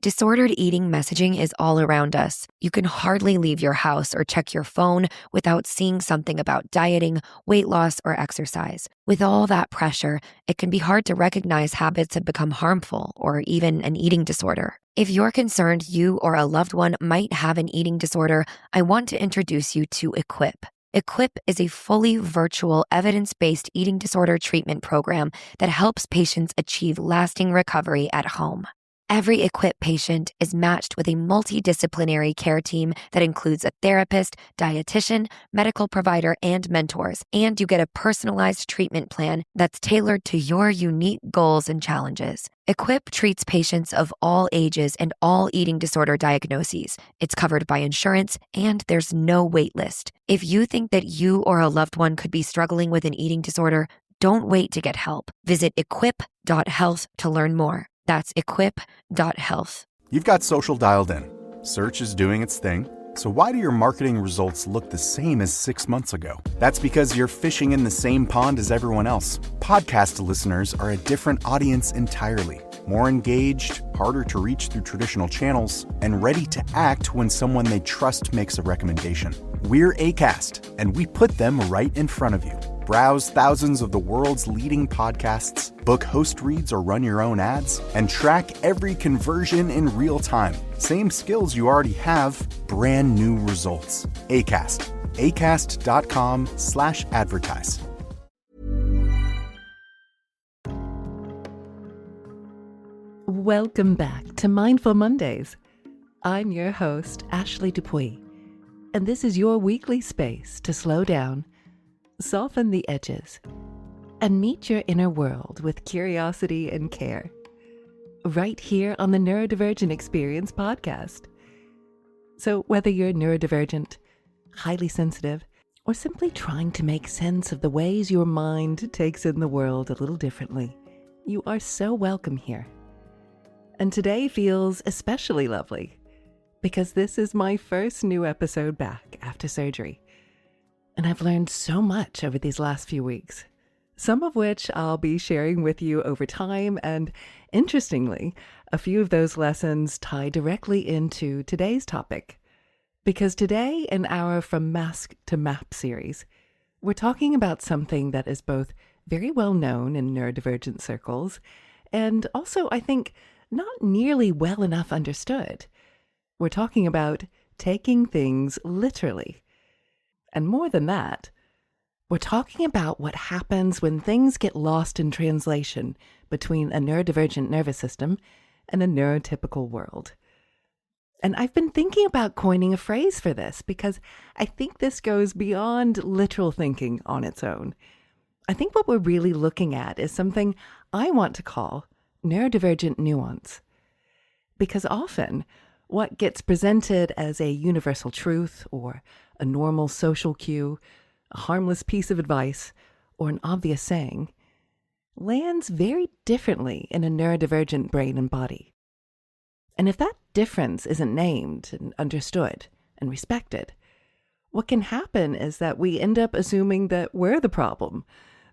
Disordered eating messaging is all around us. You can hardly leave your house or check your phone without seeing something about dieting, weight loss, or exercise. With all that pressure, it can be hard to recognize habits have become harmful or even an eating disorder. If you're concerned you or a loved one might have an eating disorder, I want to introduce you to Equip. Equip is a fully virtual, evidence-based eating disorder treatment program that helps patients achieve lasting recovery at home. Every Equip patient is matched with a multidisciplinary care team that includes a therapist, dietitian, medical provider, and mentors, and you get a personalized treatment plan that's tailored to your unique goals and challenges. Equip treats patients of all ages and all eating disorder diagnoses. It's covered by insurance, and there's no wait list. If you think that you or a loved one could be struggling with an eating disorder, don't wait to get help. Visit equip.health to learn more. That's equip.health. You've got social dialed in. Search is doing its thing. So why do your marketing results look the same as 6 months ago? That's because you're fishing in the same pond as everyone else. Podcast listeners are a different audience entirely. More engaged, harder to reach through traditional channels, and ready to act when someone they trust makes a recommendation. We're Acast, and we put them right in front of you. Browse thousands of the world's leading podcasts, book host reads or run your own ads, and track every conversion in real time. Same skills you already have, brand new results. Acast. Acast.com/advertise. Welcome back to Mindful Mondays. I'm your host, Ashley Dupuy, and this is your weekly space to slow down, soften the edges, and meet your inner world with curiosity and care. Right here on the Neurodivergent Experience podcast. So whether you're neurodivergent, highly sensitive, or simply trying to make sense of the ways your mind takes in the world a little differently, you are so welcome here. And today feels especially lovely because this is my first new episode back after surgery. And I've learned so much over these last few weeks, some of which I'll be sharing with you over time. And interestingly, a few of those lessons tie directly into today's topic. Because today, in our From Mask to Map series, we're talking about something that is both very well known in neurodivergent circles and also, I think, not nearly well enough understood. We're talking about taking things literally. And more than that, we're talking about what happens when things get lost in translation between a neurodivergent nervous system and a neurotypical world. And I've been thinking about coining a phrase for this because I think this goes beyond literal thinking on its own. I think what we're really looking at is something I want to call neurodivergent nuance. Because often, what gets presented as a universal truth or a normal social cue, a harmless piece of advice, or an obvious saying, lands very differently in a neurodivergent brain and body. And if that difference isn't named and understood and respected, what can happen is that we end up assuming that we're the problem,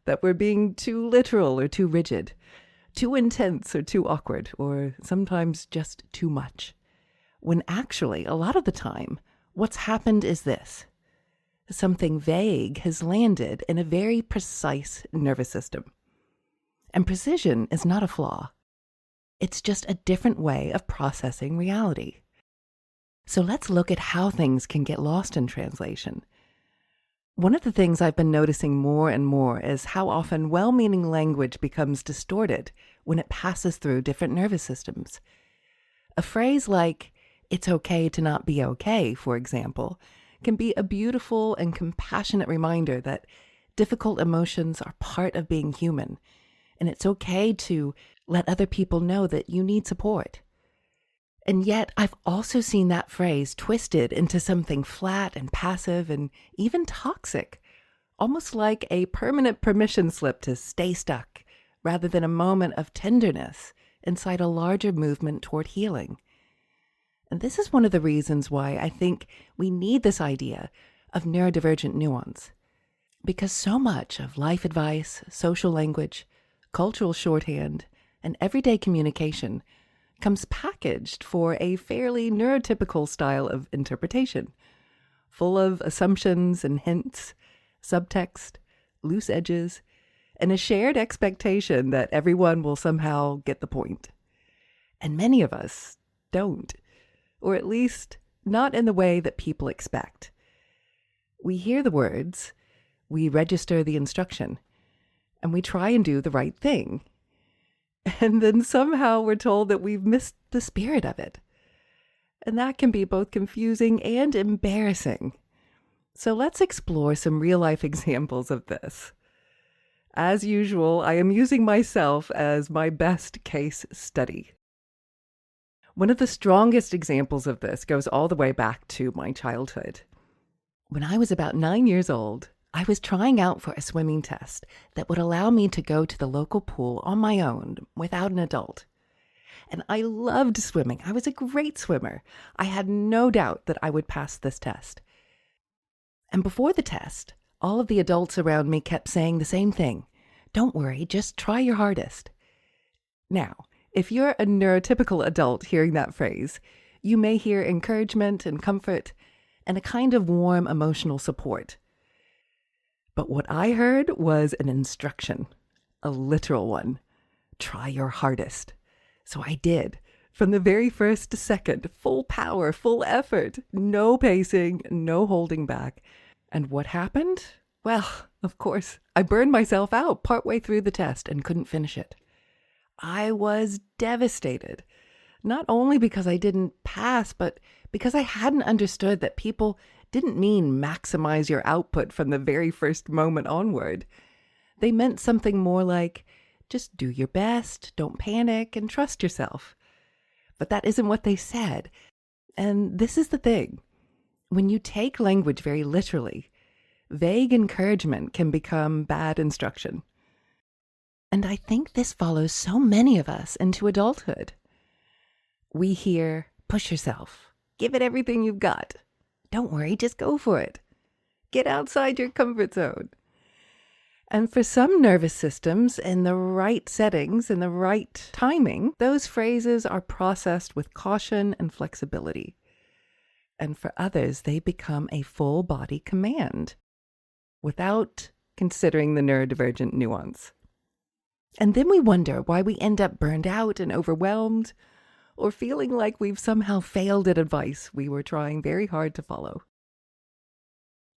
that we're being too literal or too rigid, too intense or too awkward, or sometimes just too much. When actually, a lot of the time, what's happened is this. Something vague has landed in a very precise nervous system. And precision is not a flaw. It's just a different way of processing reality. So let's look at how things can get lost in translation. One of the things I've been noticing more and more is how often well-meaning language becomes distorted when it passes through different nervous systems. A phrase like, "It's okay to not be okay," for example, can be a beautiful and compassionate reminder that difficult emotions are part of being human, and it's okay to let other people know that you need support. And yet, I've also seen that phrase twisted into something flat and passive and even toxic, almost like a permanent permission slip to stay stuck, rather than a moment of tenderness inside a larger movement toward healing. And this is one of the reasons why I think we need this idea of neurodivergent nuance. Because so much of life advice, social language, cultural shorthand, and everyday communication comes packaged for a fairly neurotypical style of interpretation, full of assumptions and hints, subtext, loose edges, and a shared expectation that everyone will somehow get the point. And many of us don't, or at least not in the way that people expect. We hear the words, we register the instruction, and we try and do the right thing. And then somehow we're told that we've missed the spirit of it. And that can be both confusing and embarrassing. So let's explore some real-life examples of this. As usual, I am using myself as my best case study. One of the strongest examples of this goes all the way back to my childhood. When I was about 9 years old, I was trying out for a swimming test that would allow me to go to the local pool on my own without an adult. And I loved swimming. I was a great swimmer. I had no doubt that I would pass this test. And before the test, all of the adults around me kept saying the same thing. Don't worry, just try your hardest. Now, if you're a neurotypical adult hearing that phrase, you may hear encouragement and comfort and a kind of warm emotional support. But what I heard was an instruction, a literal one. Try your hardest. So I did. From the very first second, full power, full effort, no pacing, no holding back. And what happened? Well, of course, I burned myself out partway through the test and couldn't finish it. I was devastated, not only because I didn't pass, but because I hadn't understood that people didn't mean maximize your output from the very first moment onward. They meant something more like, just do your best, don't panic, and trust yourself. But that isn't what they said. And this is the thing. When you take language very literally, vague encouragement can become bad instruction. And I think this follows so many of us into adulthood. We hear, push yourself, give it everything you've got. Don't worry, just go for it. Get outside your comfort zone. And for some nervous systems, in the right settings, in the right timing, those phrases are processed with caution and flexibility. And for others, they become a full body command without considering the neurodivergent nuance. And then we wonder why we end up burned out and overwhelmed, or feeling like we've somehow failed at advice we were trying very hard to follow.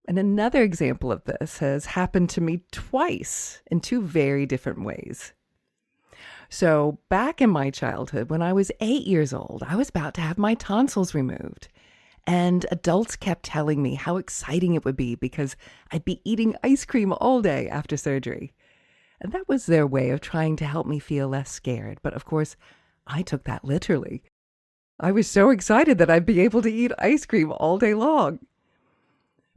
And another example of this has happened to me twice in two very different ways. So back in my childhood, when I was 8 years old, I was about to have my tonsils removed. And adults kept telling me how exciting it would be because I'd be eating ice cream all day after surgery. And that was their way of trying to help me feel less scared. But of course, I took that literally. I was so excited that I'd be able to eat ice cream all day long.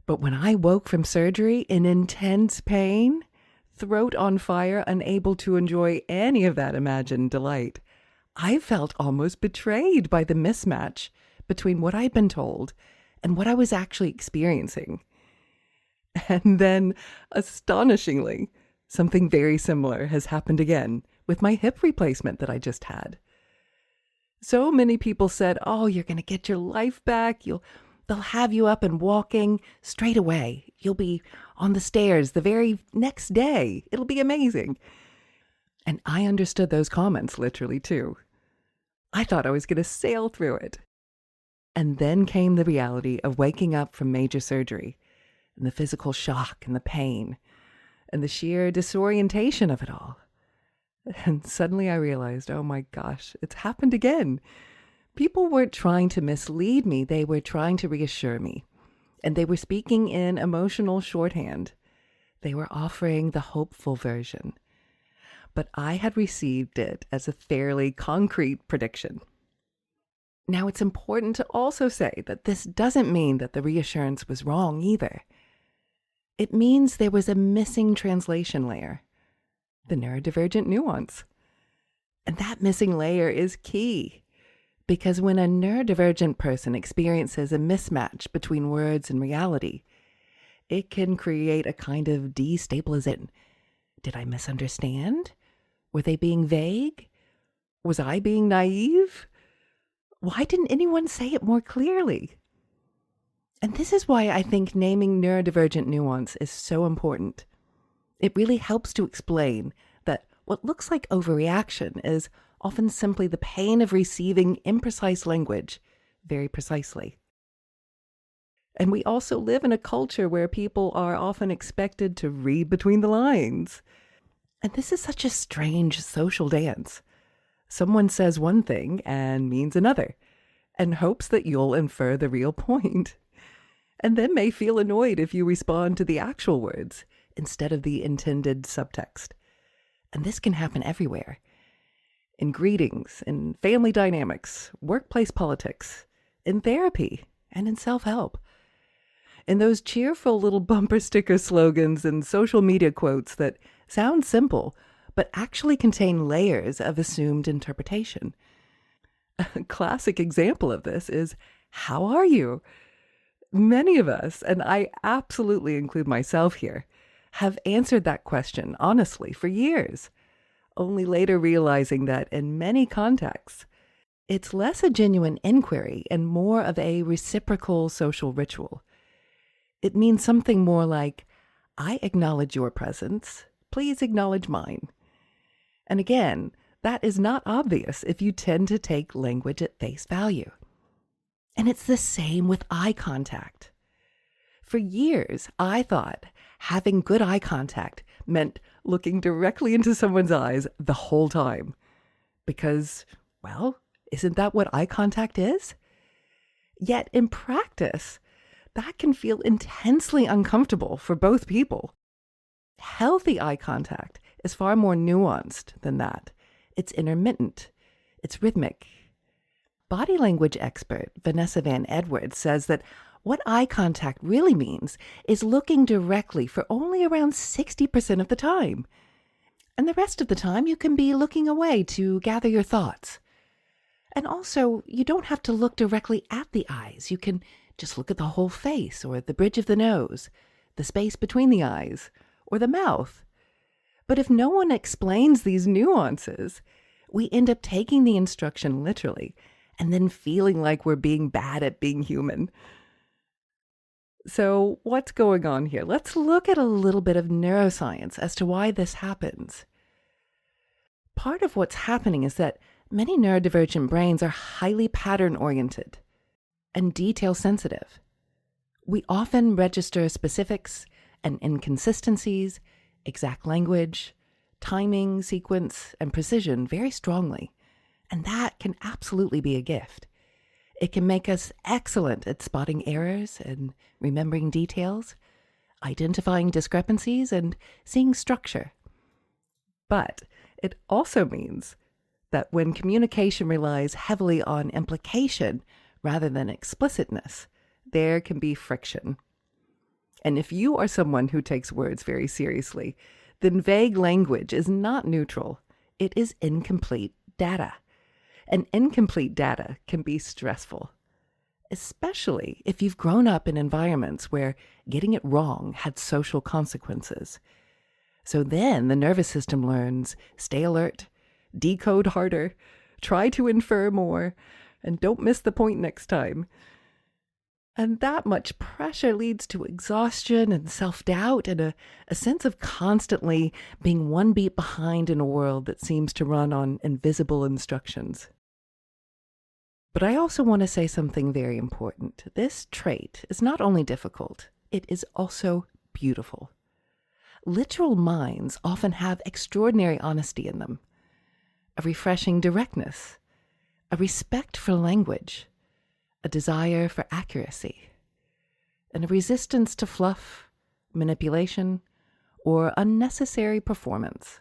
But when I woke from surgery in intense pain, throat on fire, unable to enjoy any of that imagined delight, I felt almost betrayed by the mismatch between what I'd been told and what I was actually experiencing. And then, astonishingly, something very similar has happened again with my hip replacement that I just had. So many people said, oh, you're going to get your life back. They'll have you up and walking straight away. You'll be on the stairs the very next day. It'll be amazing. And I understood those comments literally too. I thought I was going to sail through it. And then came the reality of waking up from major surgery and the physical shock and the pain and the sheer disorientation of it all. And suddenly I realized, oh my gosh, it's happened again. People weren't trying to mislead me. They were trying to reassure me. And they were speaking in emotional shorthand. They were offering the hopeful version. But I had received it as a fairly concrete prediction. Now, it's important to also say that this doesn't mean that the reassurance was wrong either. It means there was a missing translation layer. The neurodivergent nuance. And that missing layer is key, because when a neurodivergent person experiences a mismatch between words and reality, it can create a kind of destabilization. Did I misunderstand? Were they being vague? Was I being naive? Why didn't anyone say it more clearly? And this is why I think naming neurodivergent nuance is so important. It really helps to explain that what looks like overreaction is often simply the pain of receiving imprecise language very precisely. And we also live in a culture where people are often expected to read between the lines. And this is such a strange social dance. Someone says one thing and means another, and hopes that you'll infer the real point, and then may feel annoyed if you respond to the actual words instead of the intended subtext. And this can happen everywhere. In greetings, in family dynamics, workplace politics, in therapy, and in self-help. In those cheerful little bumper sticker slogans and social media quotes that sound simple, but actually contain layers of assumed interpretation. A classic example of this is, "How are you?" Many of us, and I absolutely include myself here, have answered that question honestly for years, only later realizing that in many contexts, it's less a genuine inquiry and more of a reciprocal social ritual. It means something more like, "I acknowledge your presence, please acknowledge mine." And again, that is not obvious if you tend to take language at face value. And it's the same with eye contact. For years, I thought having good eye contact meant looking directly into someone's eyes the whole time. Because, well, isn't that what eye contact is? Yet in practice, that can feel intensely uncomfortable for both people. Healthy eye contact is far more nuanced than that. It's intermittent. It's rhythmic. Body language expert Vanessa Van Edwards says that what eye contact really means is looking directly for only around 60% of the time. And the rest of the time you can be looking away to gather your thoughts. And also, you don't have to look directly at the eyes. You can just look at the whole face or the bridge of the nose, the space between the eyes, or the mouth. But if no one explains these nuances, we end up taking the instruction literally and then feeling like we're being bad at being human. So what's going on here? Let's look at a little bit of neuroscience as to why this happens. Part of what's happening is that many neurodivergent brains are highly pattern-oriented and detail-sensitive. We often register specifics and inconsistencies, exact language, timing, sequence, and precision very strongly. And that can absolutely be a gift. It can make us excellent at spotting errors and remembering details, identifying discrepancies, and seeing structure. But it also means that when communication relies heavily on implication rather than explicitness, there can be friction. And if you are someone who takes words very seriously, then vague language is not neutral. It is incomplete data. And incomplete data can be stressful, especially if you've grown up in environments where getting it wrong had social consequences. So then the nervous system learns, stay alert, decode harder, try to infer more, and don't miss the point next time. And that much pressure leads to exhaustion and self-doubt and a sense of constantly being one beat behind in a world that seems to run on invisible instructions. But I also want to say something very important. This trait is not only difficult, it is also beautiful. Literal minds often have extraordinary honesty in them, a refreshing directness, a respect for language, a desire for accuracy, and a resistance to fluff, manipulation, or unnecessary performance.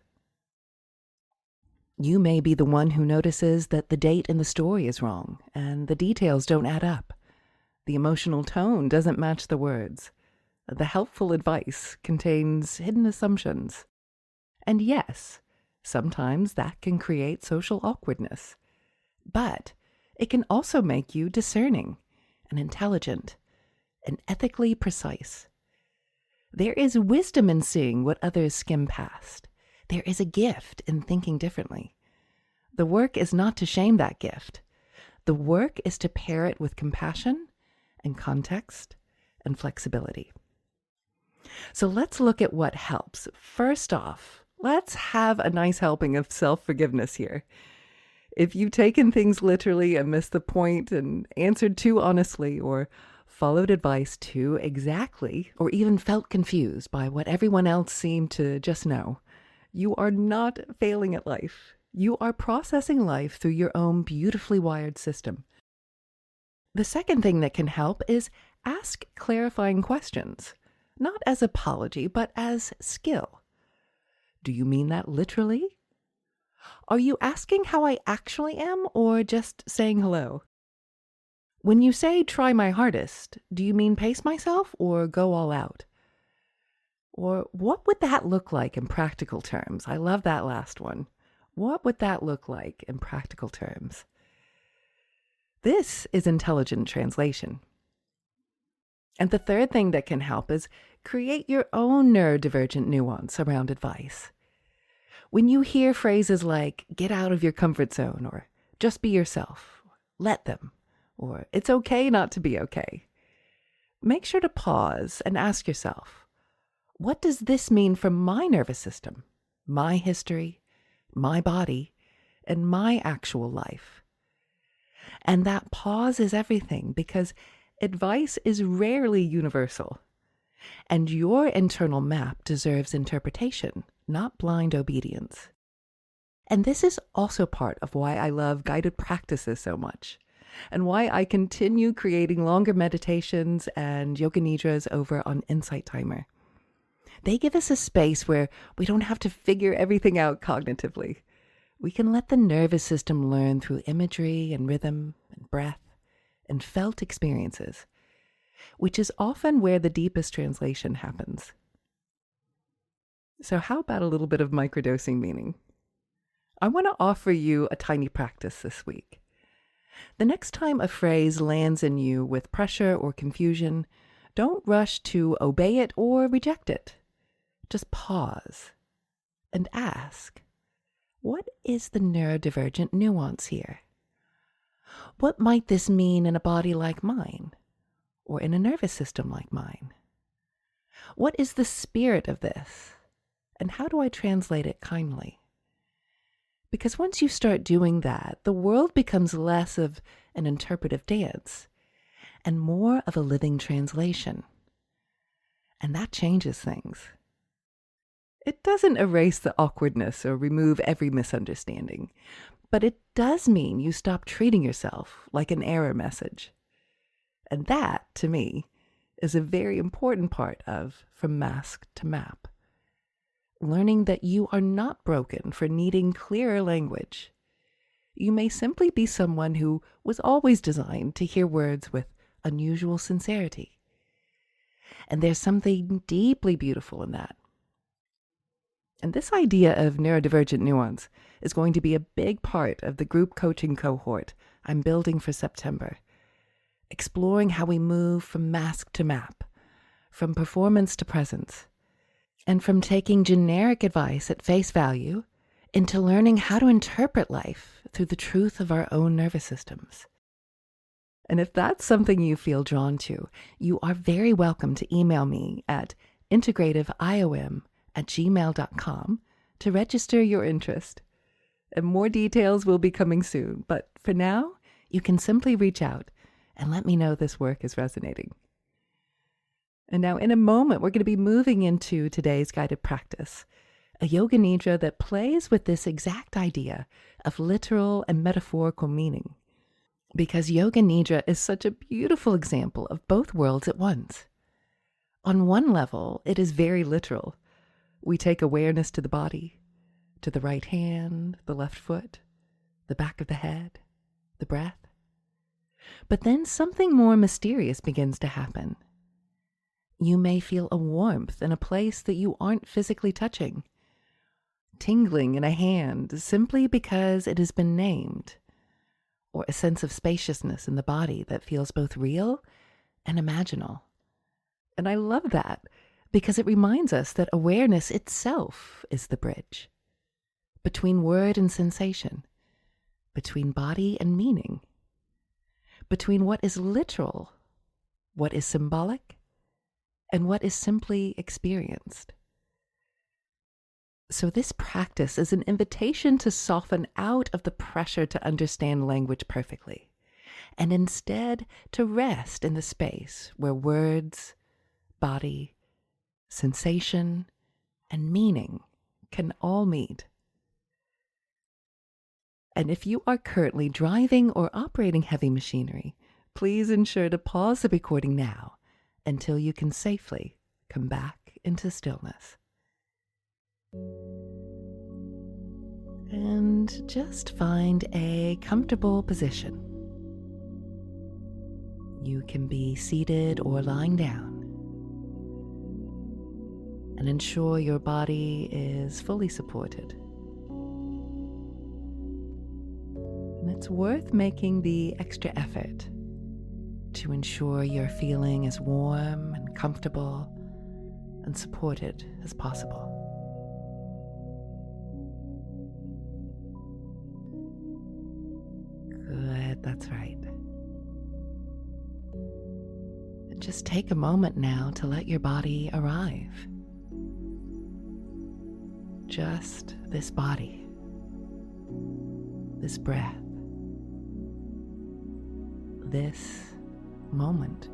You may be the one who notices that the date in the story is wrong and the details don't add up. The emotional tone doesn't match the words. The helpful advice contains hidden assumptions. And yes, sometimes that can create social awkwardness. But it can also make you discerning and intelligent and ethically precise. There is wisdom in seeing what others skim past. There is a gift in thinking differently. The work is not to shame that gift, The work is to pair it with compassion and context and flexibility. So let's look at what helps. First off, let's have a nice helping of self-forgiveness here. If you've taken things literally and missed the point and answered too honestly or followed advice too exactly, or even felt confused by what everyone else seemed to just know, you are not failing at life. You are processing life through your own beautifully wired system. The second thing that can help is ask clarifying questions, not as apology, but as skill. Do you mean that literally? Are you asking how I actually am or just saying hello? When you say try my hardest, do you mean pace myself or go all out? Or what would that look like in practical terms? I love that last one. What would that look like in practical terms? This is intelligent translation. And the third thing that can help is create your own neurodivergent nuance around advice. When you hear phrases like, get out of your comfort zone, or just be yourself, let them, or it's okay not to be okay, make sure to pause and ask yourself, what does this mean for my nervous system, my history, my body, and my actual life? And that pause is everything, because advice is rarely universal. And your internal map deserves interpretation, not blind obedience. And this is also part of why I love guided practices so much, and why I continue creating longer meditations and yoga nidras over on Insight Timer. They give us a space where we don't have to figure everything out cognitively. We can let the nervous system learn through imagery and rhythm and breath and felt experiences, which is often where the deepest translation happens. So how about a little bit of microdosing meaning? I want to offer you a tiny practice this week. The next time a phrase lands in you with pressure or confusion, don't rush to obey it or reject it. Just pause and ask, what is the neurodivergent nuance here? What might this mean in a body like mine, or in a nervous system like mine? What is the spirit of this, and how do I translate it kindly? Because once you start doing that, the world becomes less of an interpretive dance and more of a living translation. And that changes things. It doesn't erase the awkwardness or remove every misunderstanding, but it does mean you stop treating yourself like an error message. And that, to me, is a very important part of From Mask to Map. Learning that you are not broken for needing clearer language. You may simply be someone who was always designed to hear words with unusual sincerity. And there's something deeply beautiful in that. And this idea of neurodivergent nuance is going to be a big part of the group coaching cohort I'm building for September, exploring how we move from mask to map, from performance to presence, and from taking generic advice at face value into learning how to interpret life through the truth of our own nervous systems. And if that's something you feel drawn to, you are very welcome to email me at integrativeiom@gmail.com to register your interest. And more details will be coming soon, but for now, you can simply reach out and let me know this work is resonating. And now in a moment, we're going to be moving into today's guided practice, a yoga nidra that plays with this exact idea of literal and metaphorical meaning. Because yoga nidra is such a beautiful example of both worlds at once. On one level, it is very literal. We take awareness to the body, to the right hand, the left foot, the back of the head, the breath. But then something more mysterious begins to happen. You may feel a warmth in a place that you aren't physically touching, tingling in a hand simply because it has been named, or a sense of spaciousness in the body that feels both real and imaginal. And I love that because it reminds us that awareness itself is the bridge between word and sensation, between body and meaning. between what is literal, what is symbolic, and what is simply experienced. So this practice is an invitation to soften out of the pressure to understand language perfectly, and instead to rest in the space where words, body, sensation, and meaning can all meet. And if you are currently driving or operating heavy machinery, please ensure to pause the recording now until you can safely come back into stillness. And just find a comfortable position. You can be seated or lying down. And ensure your body is fully supported. And it's worth making the extra effort to ensure you're feeling as warm and comfortable and supported as possible. Good, that's right. And just take a moment now to let your body arrive. Just this body, this breath, this moment.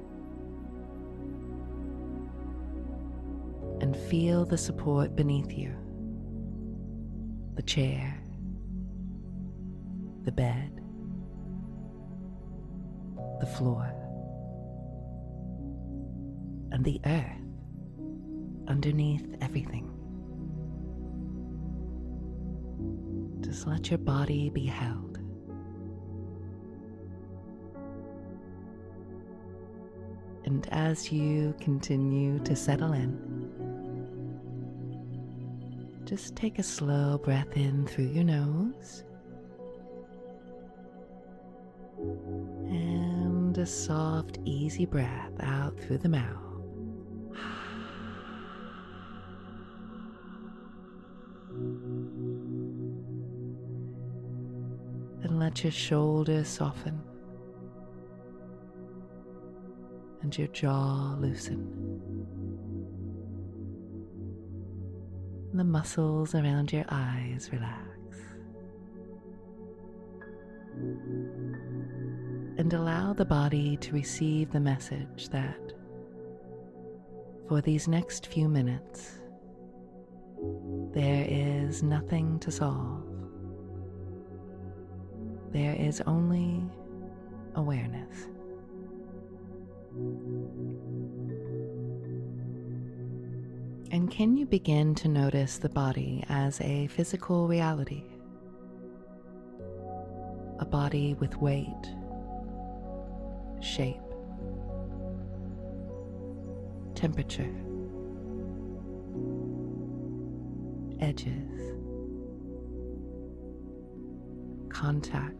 And feel the support beneath you, the chair, the bed, the floor, and the earth underneath everything. Just let your body be held. And as you continue to settle in, just take a slow breath in through your nose and a soft, easy breath out through the mouth. And let your shoulders soften and your jaw loosen. And the muscles around your eyes relax. And allow the body to receive the message that for these next few minutes, there is nothing to solve. There is only awareness. And can you begin to notice the body as a physical reality? A body with weight, shape, temperature, edges, contact.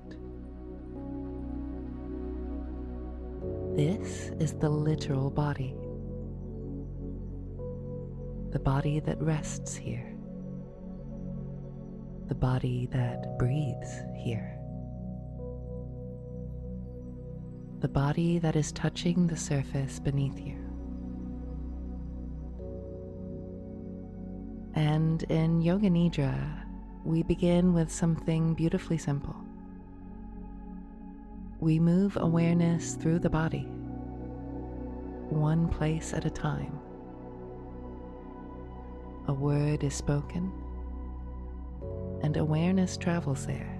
This is the literal body. The body that rests here. The body that breathes here. The body that is touching the surface beneath you. And in Yoga Nidra, we begin with something beautifully simple. We move awareness through the body, one place at a time. A word is spoken, and awareness travels there.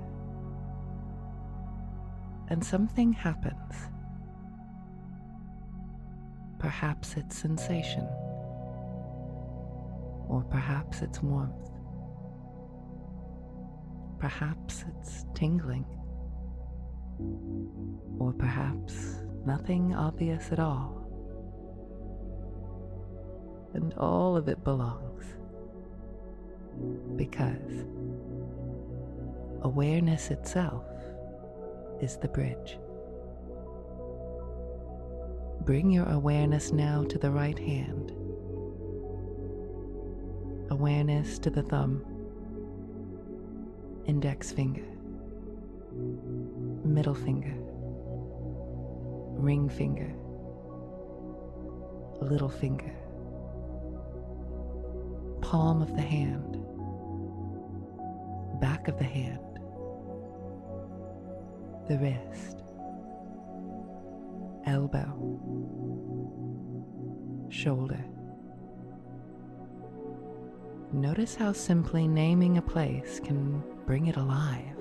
And something happens. Perhaps it's sensation, or perhaps it's warmth. Perhaps it's tingling, or perhaps nothing obvious at all. And all of it belongs, because awareness itself is the bridge. Bring your awareness now to the right hand. Awareness to the thumb, index finger, middle finger, ring finger, little finger, palm of the hand, back of the hand, the wrist, elbow, shoulder. Notice how simply naming a place can bring it alive.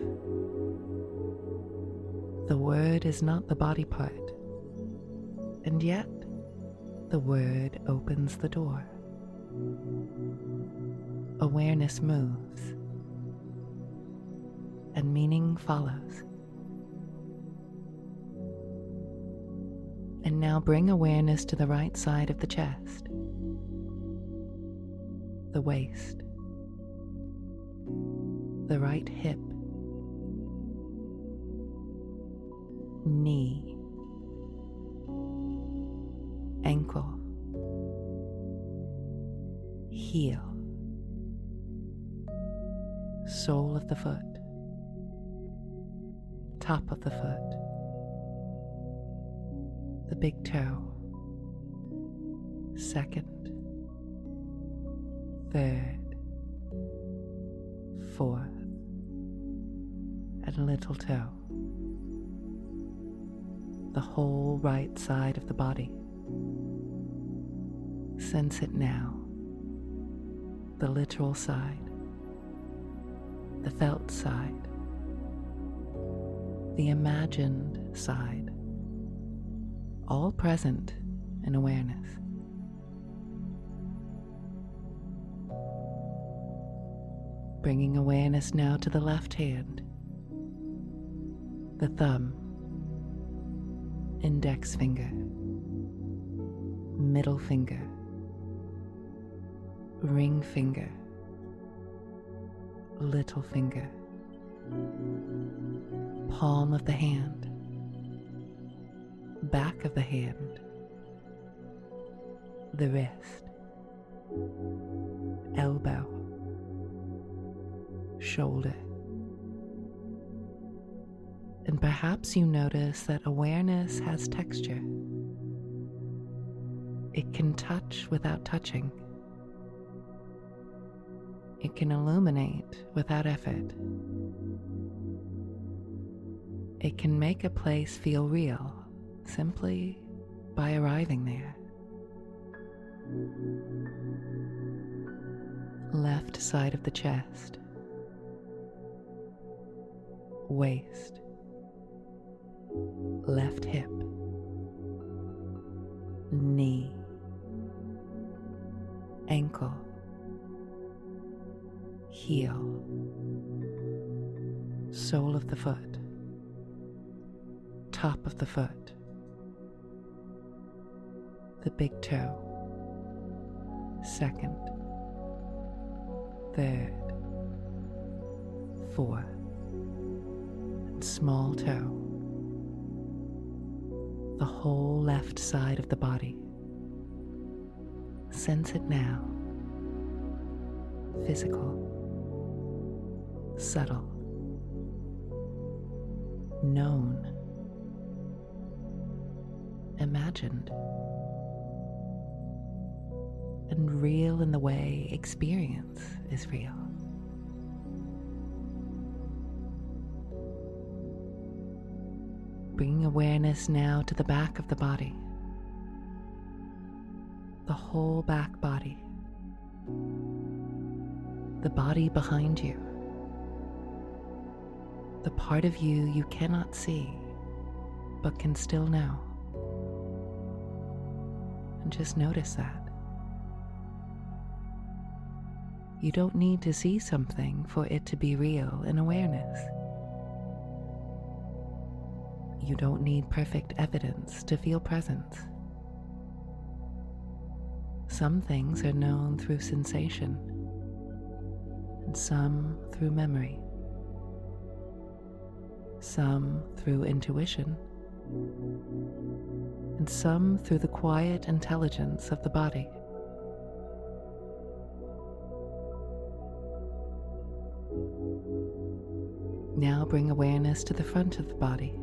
The word is not the body part, and yet the word opens the door. Awareness moves, and meaning follows. And now bring awareness to the right side of the chest, the waist, the right hip, knee, ankle, heel, sole of the foot, top of the foot, the big toe, second, third, fourth, and little toe. The whole right side of the body. Sense it now. The literal side, the felt side, the imagined side, all present in awareness. Bringing awareness now to the left hand, the thumb, index finger, middle finger, ring finger, little finger, palm of the hand, back of the hand, the wrist, elbow, shoulder. And perhaps you notice that awareness has texture. It can touch without touching. It can illuminate without effort. It can make a place feel real simply by arriving there. Left side of the chest, waist, left hip, knee, ankle, heel, sole of the foot, top of the foot, the big toe, second, third, fourth, and small toe. The whole left side of the body. Sense it now. Physical, subtle, known, imagined, and real in the way experience is real. Bringing awareness now to the back of the body, the whole back body, the body behind you, the part of you you cannot see but can still know. And just notice that. You don't need to see something for it to be real in awareness. You don't need perfect evidence to feel presence. Some things are known through sensation, and some through memory, some through intuition, and some through the quiet intelligence of the body. Now bring awareness to the front of the body,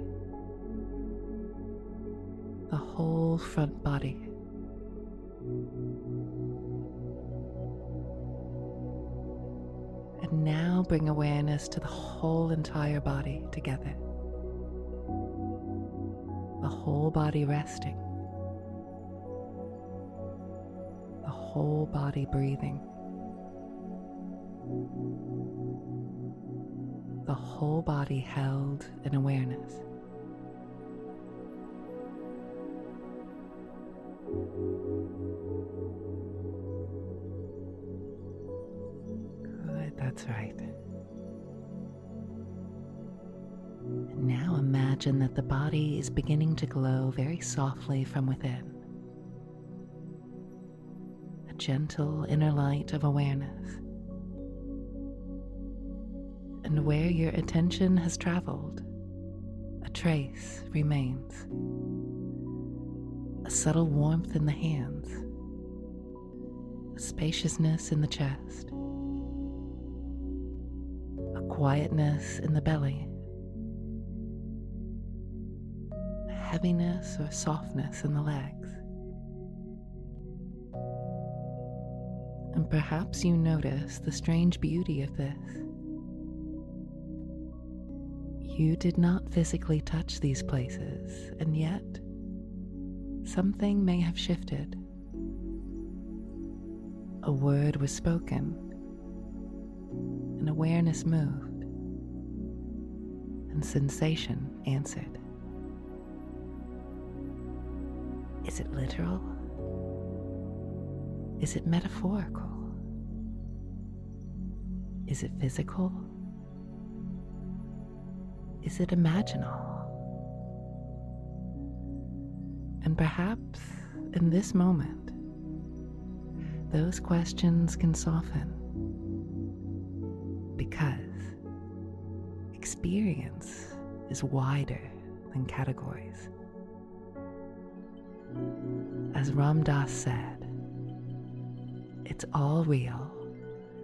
the whole front body. And now bring awareness to the whole entire body together. The whole body resting. The whole body breathing. The whole body held in awareness. Good, that's right. And now imagine that the body is beginning to glow very softly from within. A gentle inner light of awareness. And where your attention has traveled, a trace remains. A subtle warmth in the hands, a spaciousness in the chest, a quietness in the belly, a heaviness or softness in the legs. And perhaps you notice the strange beauty of this. You did not physically touch these places, and yet something may have shifted. A word was spoken, an awareness moved, and sensation answered. Is it literal? Is it metaphorical? Is it physical? Is it imaginal? And perhaps in this moment, those questions can soften because experience is wider than categories. As Ram Dass said, it's all real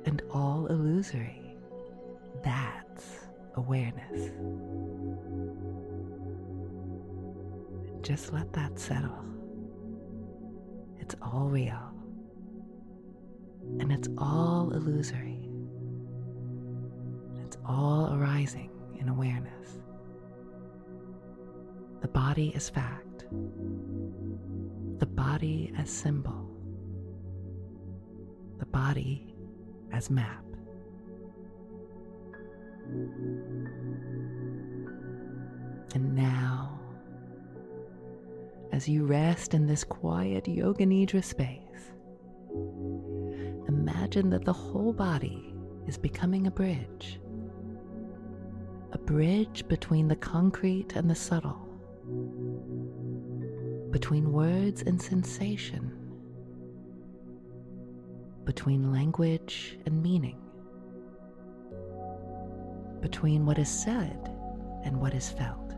and all illusory. That's awareness. Just let that settle. It's all real, and it's all illusory. It's all arising in awareness. The body as fact, the body as symbol, the body as map. And now, as you rest in this quiet yoga nidra space, imagine that the whole body is becoming a bridge between the concrete and the subtle, between words and sensation, between language and meaning, between what is said and what is felt.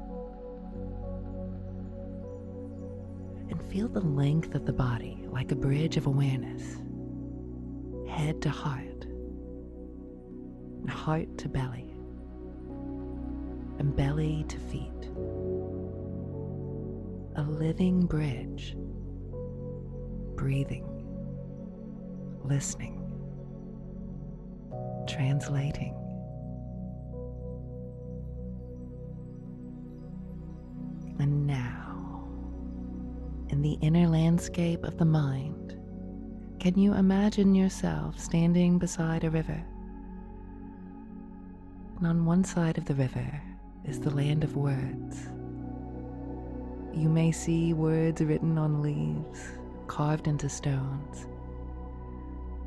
And feel the length of the body like a bridge of awareness, head to heart, and heart to belly, and belly to feet. A living bridge, breathing, listening, translating. And now, in the inner landscape of the mind, can you imagine yourself standing beside a river? And on one side of the river is the land of words. You may see words written on leaves, carved into stones,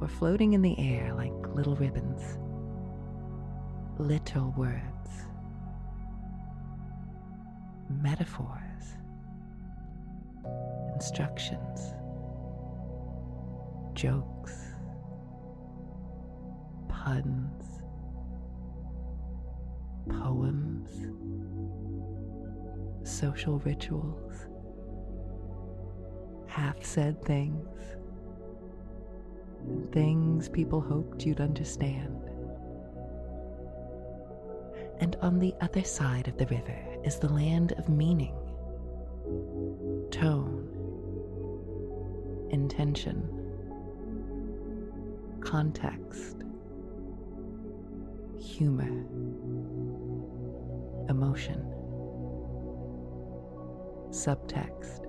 or floating in the air like little ribbons. Little words. Metaphors, instructions, jokes, puns, poems, social rituals, half-said things, and things people hoped you'd understand. And on the other side of the river is the land of meaning, tone, intention, context, humor, emotion, subtext.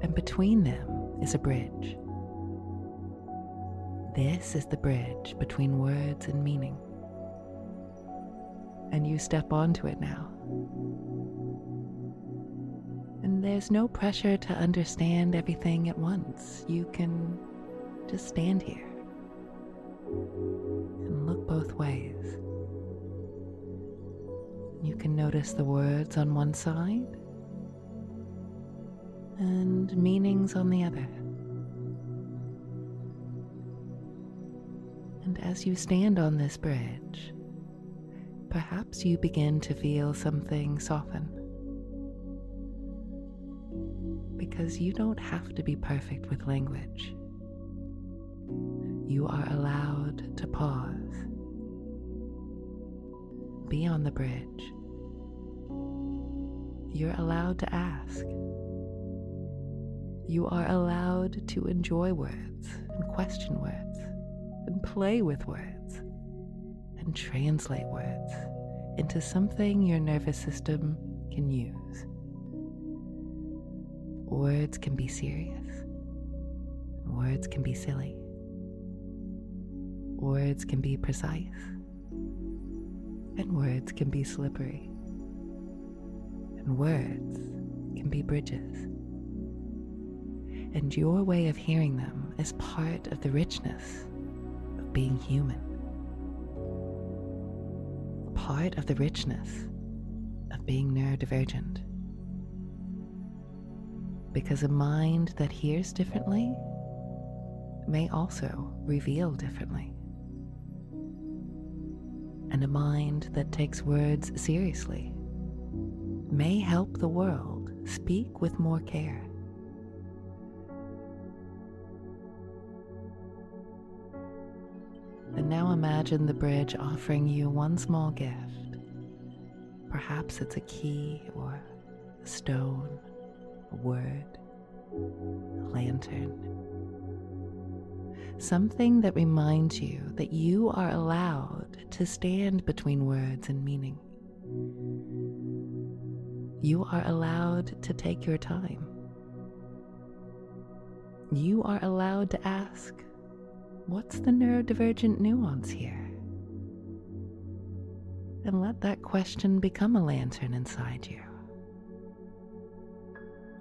And between them is a bridge. This is the bridge between words and meaning. And you step onto it now. And there's no pressure to understand everything at once. You can just stand here and look both ways. You can notice the words on one side and meanings on the other. And as you stand on this bridge, perhaps you begin to feel something soften. Because you don't have to be perfect with language. You are allowed to pause. Be on the bridge. You're allowed to ask. You are allowed to enjoy words and question words and play with words and translate words into something your nervous system can use. Words can be serious. Words can be silly. Words can be precise. And words can be slippery. And words can be bridges. And your way of hearing them is part of the richness of being human. Part of the richness of being neurodivergent. Because a mind that hears differently may also reveal differently. And a mind that takes words seriously may help the world speak with more care. And now imagine the bridge offering you one small gift. Perhaps it's a key or a stone, a word, a lantern. Something that reminds you that you are allowed to stand between words and meaning. You are allowed to take your time. You are allowed to ask, what's the neurodivergent nuance here? And let that question become a lantern inside you.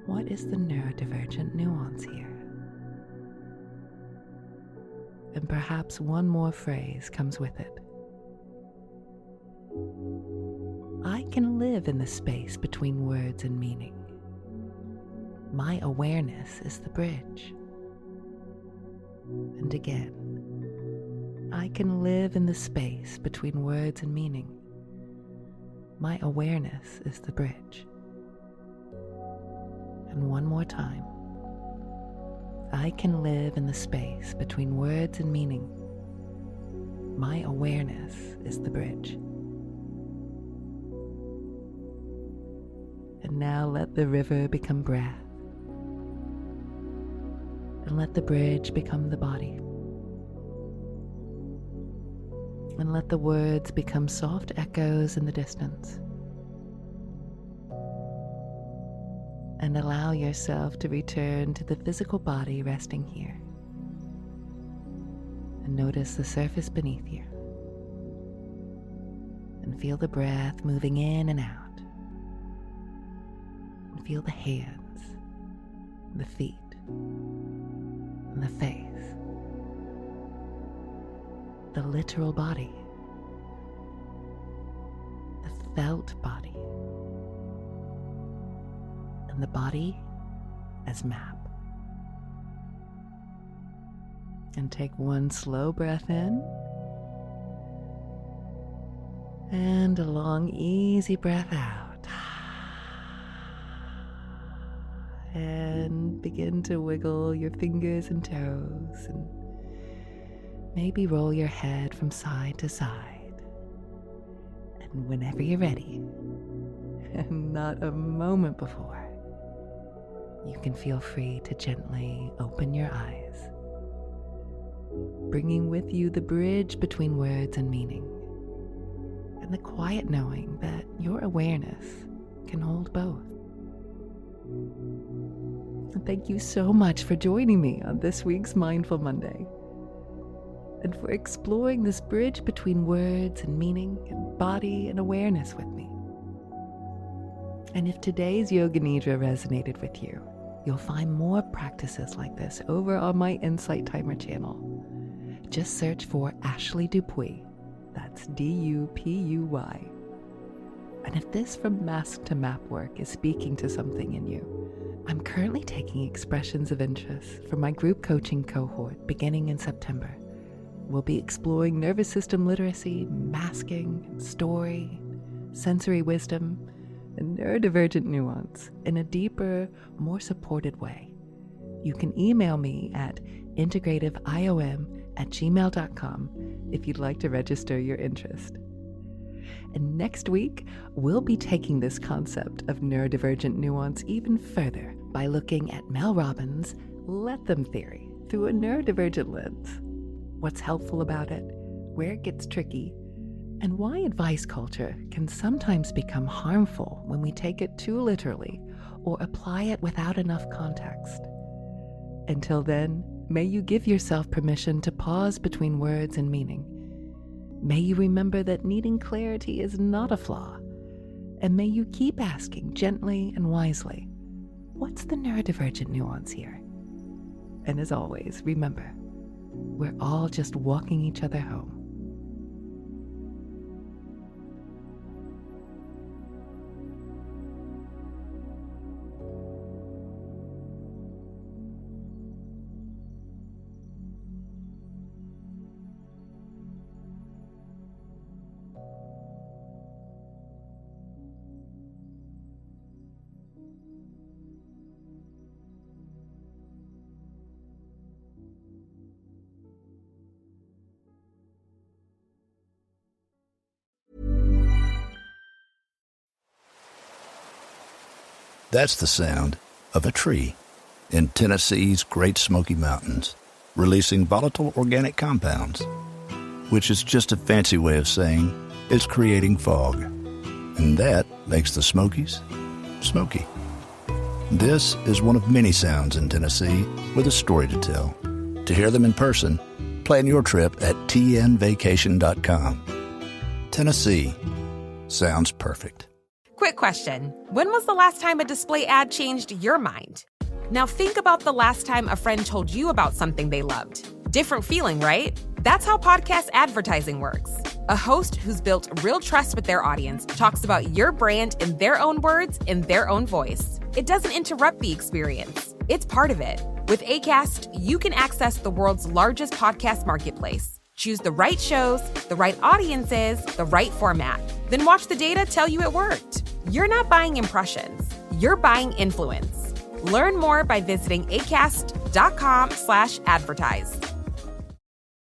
What is the neurodivergent nuance here? And perhaps one more phrase comes with it. I can live in the space between words and meaning. My awareness is the bridge. And again, I can live in the space between words and meaning. My awareness is the bridge. And one more time. I can live in the space between words and meaning. My awareness is the bridge. And now let the river become breath. And let the bridge become the body. And let the words become soft echoes in the distance. And allow yourself to return to the physical body resting here. And notice the surface beneath you. And feel the breath moving in and out. And feel the hands, the feet, and the face. The literal body. The felt body. And the body as map. And take one slow breath in. And a long, easy breath out. And begin to wiggle your fingers and toes. And maybe roll your head from side to side. And whenever you're ready, and not a moment before, you can feel free to gently open your eyes, bringing with you the bridge between words and meaning, and the quiet knowing that your awareness can hold both. And thank you so much for joining me on this week's Mindful Monday, and for exploring this bridge between words and meaning and body and awareness with me. And if today's Yoga Nidra resonated with you, you'll find more practices like this over on my Insight Timer channel. Just search for Ashley Dupuy. That's Dupuy. And if this From Mask to Map work is speaking to something in you, I'm currently taking expressions of interest from my group coaching cohort beginning in September. We'll be exploring nervous system literacy, masking, story, sensory wisdom, and neurodivergent nuance in a deeper, more supported way. You can email me at integrativeiom@gmail.com if you'd like to register your interest. And next week, we'll be taking this concept of neurodivergent nuance even further by looking at Mel Robbins' Let Them theory through a neurodivergent lens. What's helpful about it, where it gets tricky, and why advice culture can sometimes become harmful when we take it too literally or apply it without enough context. Until then, may you give yourself permission to pause between words and meaning. May you remember that needing clarity is not a flaw, and may you keep asking gently and wisely, what's the neurodivergent nuance here? And as always, remember, we're all just walking each other home. That's the sound of a tree in Tennessee's Great Smoky Mountains, releasing volatile organic compounds, which is just a fancy way of saying it's creating fog. And that makes the Smokies smoky. This is one of many sounds in Tennessee with a story to tell. To hear them in person, plan your trip at tnvacation.com. Tennessee sounds perfect. Quick question. When was the last time a display ad changed your mind? Now think about the last time a friend told you about something they loved. Different feeling, right? That's how podcast advertising works. A host who's built real trust with their audience talks about your brand in their own words, in their own voice. It doesn't interrupt the experience. It's part of it. With Acast, you can access the world's largest podcast marketplace. Choose the right shows, the right audiences, the right format. Then watch the data tell you it worked. You're not buying impressions. You're buying influence. Learn more by visiting acast.com/advertise.